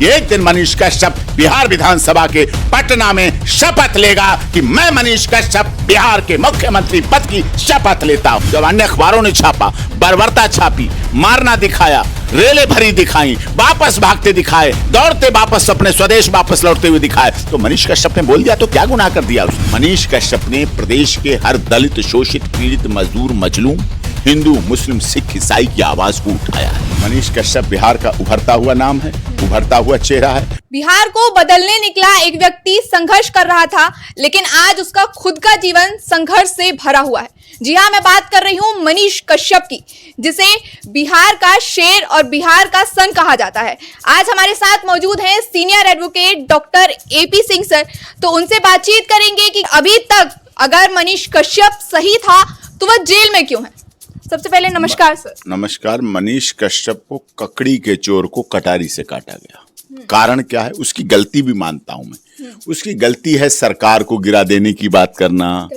कि एक दिन मनीष कश्यप बिहार विधानसभा के पटना में शपथ लेगा कि मैं मनीष कश्यप बिहार के मुख्यमंत्री पद की शपथ लेता हूं। जब अन्य अखबारों ने छापा, बर्बरता छापी, मारना दिखाया, रेले भरी दिखाई, वापस भागते दिखाए, दौड़ते वापस अपने स्वदेश वापस लौटते हुए दिखाए, तो मनीष कश्यप ने बोल दिया तो क्या गुनाह कर दिया उसने। मनीष कश्यप ने प्रदेश के हर दलित, शोषित, पीड़ित, मजदूर, मजलूम, हिंदू, मुस्लिम, सिख, ईसाई की आवाज को उठाया है। मनीष कश्यप बिहार का उभरता हुआ नाम है, उभरता हुआ चेहरा है। बिहार को बदलने निकला एक व्यक्ति संघर्ष कर रहा था, लेकिन आज उसका खुद का जीवन संघर्ष से भरा हुआ है। जी हाँ, मैं बात कर रही हूँ मनीष कश्यप की, जिसे बिहार का शेर और बिहार का सन कहा जाता है। आज हमारे साथ मौजूद हैं senior advocate doctor AP Singh sir. तो उनसे बातचीत करेंगे कि अभी तक अगर मनीष कश्यप सही था तो वह जेल में क्यों है। सबसे पहले नमस्कार सर। नमस्कार। मनीष कश्यप को ककड़ी के चोर को कटारी से काटा गया। कारण क्या है? उसकी गलती भी मानता हूं मैं। उसकी गलती है सरकार को गिरा देने की बात करना।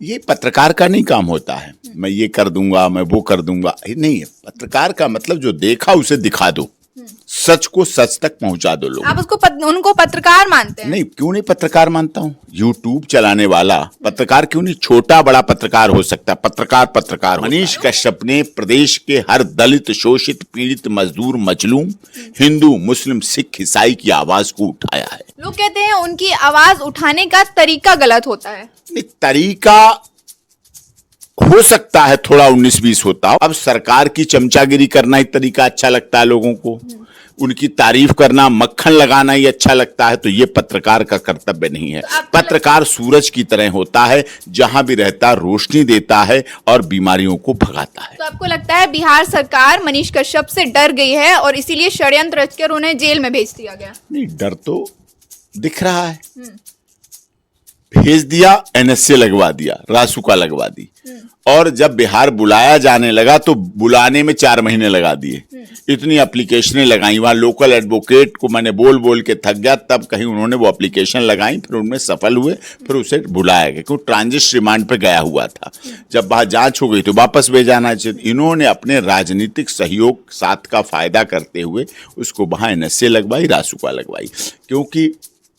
ये पत्रकार का नहीं काम होता है, मैं ये कर दूंगा, मैं वो कर दूंगा, नहीं है। पत्रकार का मतलब जो देखा उसे दिखा दो, सच को सच तक पहुंचा दो लोग। आप उनको पत्रकार मानते हैं? नहीं, क्यों नहीं पत्रकार मानता हूँ। यूट्यूब चलाने वाला पत्रकार क्यों नहीं? छोटा बड़ा पत्रकार हो सकता है, पत्रकार। मनीष कश्यप ने प्रदेश के हर दलित, शोषित, पीड़ित, मजदूर, मजलूम, हिंदू, मुस्लिम, सिख, ईसाई की आवाज को उठाया है। लोग कहते हैं उनकी आवाज उठाने का तरीका गलत होता है। नहीं, तरीका हो सकता है थोड़ा 19-20 होता हो। अब सरकार की चमचागिरी करना ही तरीका अच्छा लगता है लोगों को, उनकी तारीफ करना, मक्खन लगाना ही अच्छा लगता है, तो ये पत्रकार का कर्तव्य नहीं है। पत्रकार सूरज की तरह होता है, जहां भी रहता रोशनी देता है और बीमारियों को भगाता है। तो आपको लगता है बिहार सरकार मनीष कश्यप से डर गई है और इसीलिए षड्यंत्र रचकर उन्हें जेल में भेज दिया गया? नहीं, डर तो दिख रहा है। भेज दिया, एनएसए लगवा दिया, रासुका लगवा दी, और जब बिहार बुलाया जाने लगा तो बुलाने में 4 महीने लगा दिए। इतनी एप्लीकेशनें लगाई, वहां लोकल एडवोकेट को मैंने बोल बोल के थक गया, तब कहीं उन्होंने वो एप्लीकेशन लगाई, फिर उनमें सफल हुए, फिर उसे बुलाया गया, क्योंकि ट्रांजिट रिमांड पे गया हुआ था। जब वहां जांच हो गई तो वापस भेजाना चाहिए। इन्होंने अपने राजनीतिक सहयोग साथ का फायदा करते हुए उसको वहां एनएसए लगवाई, रासुका लगवाई, क्योंकि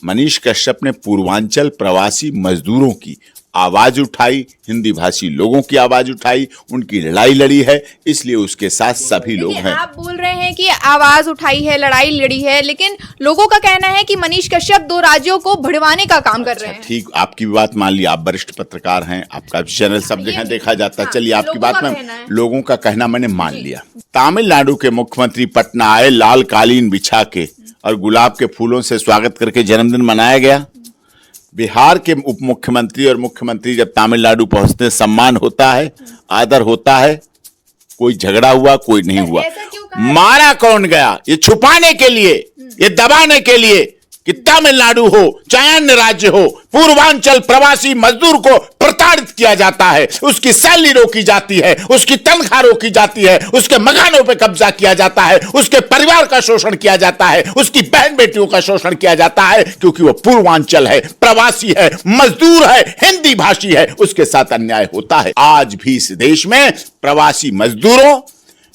मनीष कश्यप ने पूर्वांचल प्रवासी मजदूरों की आवाज उठाई, हिंदी भाषी लोगों की आवाज उठाई, उनकी लड़ाई लड़ी है, इसलिए उसके साथ सभी लोग हैं। आप बोल रहे हैं कि आवाज उठाई है, लड़ाई लड़ी है, लेकिन लोगों का कहना है कि मनीष कश्यप 2 राज्यों को भिड़वाने का काम कर रहे हैं। ठीक, आपकी भी बात मान ली, आप वरिष्ठ पत्रकार हैं, आपका चैनल सब जगह देखा जाता है। चलिए, आपकी बात में लोगों का कहना मैंने मान लिया। तमिलनाडु के मुख्यमंत्री पटना आए, लाल कालीन बिछा के और गुलाब के फूलों से स्वागत करके जन्मदिन मनाया गया। बिहार के उप मुख्यमंत्री और मुख्यमंत्री जब तमिलनाडु पहुंचते हैं, सम्मान होता है, आदर होता है। कोई झगड़ा हुआ, कोई नहीं हुआ। मारा कौन गया? ये छुपाने के लिए, ये दबाने के लिए कि तमिलनाडु हो, चाहे अन्य राज्य हो, पूर्वांचल प्रवासी मजदूर को प्रताड़ित किया जाता है, उसकी सैलरी रोकी जाती है, उसकी तनख्वाह रोकी जाती है, उसके मकानों पे कब्जा किया जाता है, उसके परिवार का शोषण किया जाता है, उसकी बहन बेटियों का शोषण किया जाता है, क्योंकि वो पूर्वांचल है, प्रवासी है, मजदूर है, हिंदी भाषी है, उसके साथ अन्याय होता है। आज भी इस देश में प्रवासी मजदूरों,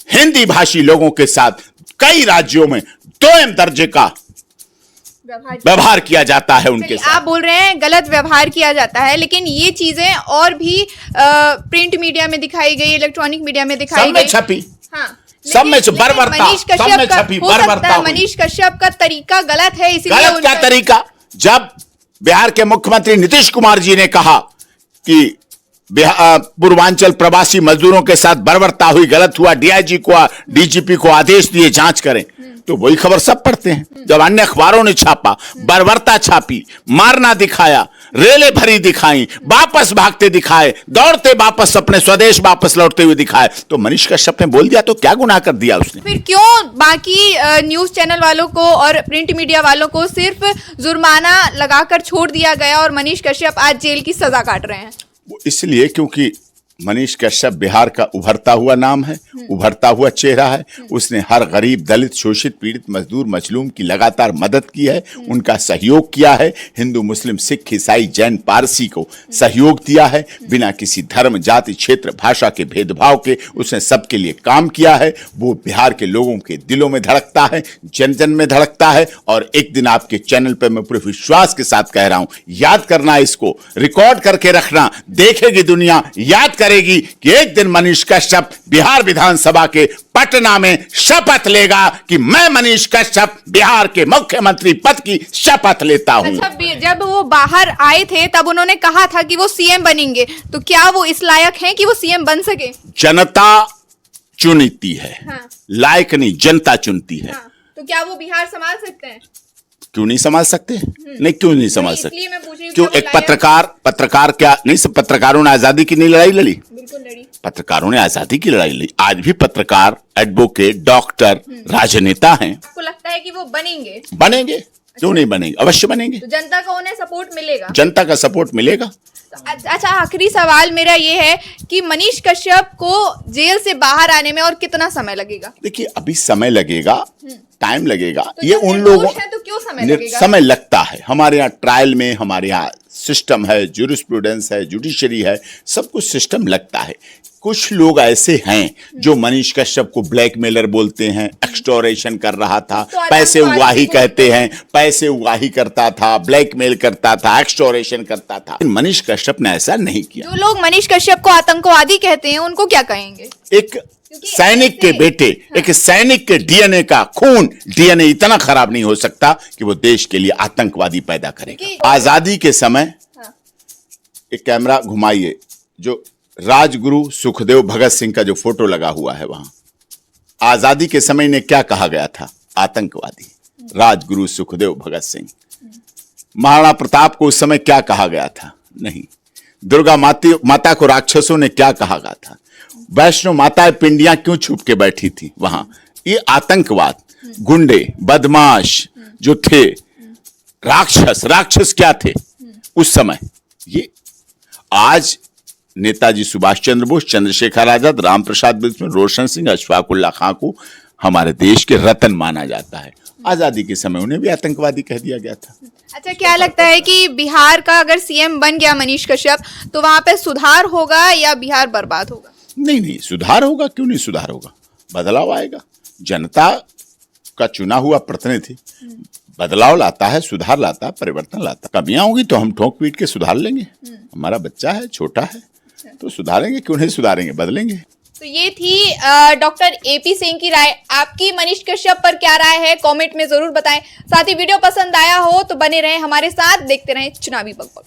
हिंदी भाषी लोगों के साथ कई राज्यों में 2 दर्जे का व्यवहार किया जाता है उनके साथ। आप बोल रहे हैं गलत व्यवहार किया जाता है, लेकिन ये चीजें और भी प्रिंट मीडिया में दिखाई गई, इलेक्ट्रॉनिक मीडिया में दिखाई गई, छपी। हाँ, सब में बर्बरता, सब में छपी बर्बरता। मनीष कश्यप का तरीका गलत है, इसीलिए गलत क्या तरीका? जब बिहार के मुख्यमंत्री नीतीश कुमार जी ने कहा कि पूर्वांचल प्रवासी मजदूरों के साथ बर्बरता हुई, गलत हुआ, डीआईजी को, डीजीपी को आदेश दिए जांच करें, तो वही खबर सब पढ़ते हैं। जब अन्य अखबारों ने छापा, बर्बरता छापी, मारना दिखाया, रेले भरी दिखाई, वापस भागते दिखाए, दौड़ते वापस अपने स्वदेश वापस लौटते हुए दिखाए, तो मनीष कश्यप ने बोल दिया तो क्या गुनाह कर दिया उसने? फिर क्यों बाकी न्यूज चैनल वालों को और प्रिंट मीडिया वालों को सिर्फ जुर्माना लगाकर छोड़ दिया गया और मनीष कश्यप आज जेल की सजा काट रहे हैं? इसलिए क्योंकि मनीष कश्यप बिहार का उभरता हुआ नाम है, उभरता हुआ चेहरा है। उसने हर गरीब, दलित, शोषित, पीड़ित, मजदूर, मजलूम की लगातार मदद की है, उनका सहयोग किया है। हिंदू, मुस्लिम, सिख, ईसाई, जैन, पारसी को सहयोग दिया है। बिना किसी धर्म, जाति, क्षेत्र, भाषा के भेदभाव के उसने सबके लिए काम किया है। वो बिहार के लोगों के दिलों में धड़कता है, जन जन में धड़कता है। और एक दिन आपके चैनल पर मैं पूरे विश्वास के साथ कह रहा हूं, याद करना, इसको रिकॉर्ड करके रखना, देखेगी दुनिया, याद करेगी कि एक दिन मनीष कश्यप बिहार विधानसभा के पटना में शपथ लेगा कि मैं मनीष कश्यप बिहार के मुख्यमंत्री पद की शपथ लेता हूं। अच्छा, जब वो बाहर आए थे तब उन्होंने कहा था कि वो सीएम बनेंगे, तो क्या वो इस लायक हैं कि वो सीएम बन सके? जनता चुनती है, हाँ। लायक नहीं, जनता चुनती है। हाँ। तो क्या वो बिहार संभाल सकते हैं? क्यों नहीं संभाल सकते? नहीं, क्यों नहीं संभाल सकते? इसलिए मैं पूछ रही हूँ, क्यों? क्या एक वो लायक- पत्रकार क्या नहीं? सब पत्रकारों ने आजादी की नहीं लड़ाई लड़ी? बिल्कुल लड़ी। पत्रकारों ने आजादी की लड़ाई लड़ी। आज भी पत्रकार, एडवोकेट, डॉक्टर, राजनेता हैं। आपको लगता है कि वो बनेंगे? बनेंगे, क्यों नहीं बनेंगे? अवश्य बनेंगे। तो जनता का उन्हें सपोर्ट मिलेगा? जनता का सपोर्ट मिलेगा। अच्छा, आखिरी सवाल मेरा ये है कि मनीष कश्यप को जेल से बाहर आने में और कितना समय लगेगा? देखिए, अभी समय लगेगा, टाइम लगेगा। तो ये जब उन निर्दोष लोगों है तो क्यों समय लगेगा? समय लगता है। हमारे यहाँ ट्रायल में, हमारे यहाँ सिस्टम है, ज्यूरिस्प्रूडेंस है, जुडिशरी है, सब कुछ सिस्टम लगता है। कुछ लोग ऐसे हैं जो मनीष कश्यप को ब्लैकमेलर बोलते हैं, एक्सटोरेशन कर रहा था, तो पैसे आतंकवादी उगाही को कहते हैं, पैसे उगाही करता था, ब्लैकमेल करता था, एक्सटोरेशन करता था। मनीष कश्यप ने ऐसा नहीं किया। जो लोग मनीष कश्यप को आतंकवादी कहते हैं उनको क्या कहेंगे? एक सैनिक के बेटे, एक सैनिक के डीएनए का खून, डीएनए इतना खराब नहीं हो सकता कि वो देश के लिए आतंकवादी पैदा करेगा। आजादी के समय एक कैमरा घुमाइए, जो राजगुरु सुखदेव भगत सिंह का जो फोटो लगा हुआ है वहां, आजादी के समय ने क्या कहा गया था? आतंकवादी। राजगुरु सुखदेव भगत सिंह। महाराणा प्रताप को उस समय क्या कहा गया था? नहीं। दुर्गा माता को राक्षसों ने क्या कहा गया था? वैष्णो माता पिंडियां क्यों छुप के बैठी थी वहां? ये आतंकवाद, गुंडे, बदमाश जो थे, राक्षस क्या थे उस समय? ये आज नेताजी सुभाष चंद्र बोस, चंद्रशेखर आजाद, राम प्रसाद बिस्मिल, रोशन सिंह, अशफाक उल्लाह खां को हमारे देश के रतन माना जाता है। आजादी के समय उन्हें भी आतंकवादी कह दिया गया था। अच्छा, क्या लगता है कि बिहार का अगर सीएम बन गया मनीष कश्यप तो वहां पे सुधार होगा या बिहार बर्बाद होगा? नहीं, सुधार होगा। क्यों नहीं सुधार होगा? बदलाव आएगा। जनता का चुना हुआ प्रतिनिधि बदलाव लाता है, सुधार लाता है, परिवर्तन लाता है। कमियां होंगी तो हम ठोक पीट के सुधार लेंगे। हमारा बच्चा है, छोटा है, तो सुधारेंगे। क्यों नहीं सुधारेंगे? बदलेंगे। तो ये थी डॉक्टर एपी सिंह की राय। आपकी मनीष कश्यप पर क्या राय है कमेंट में जरूर बताएं। साथ ही वीडियो पसंद आया हो तो बने रहें हमारे साथ, देखते रहें चुनावी बकबक।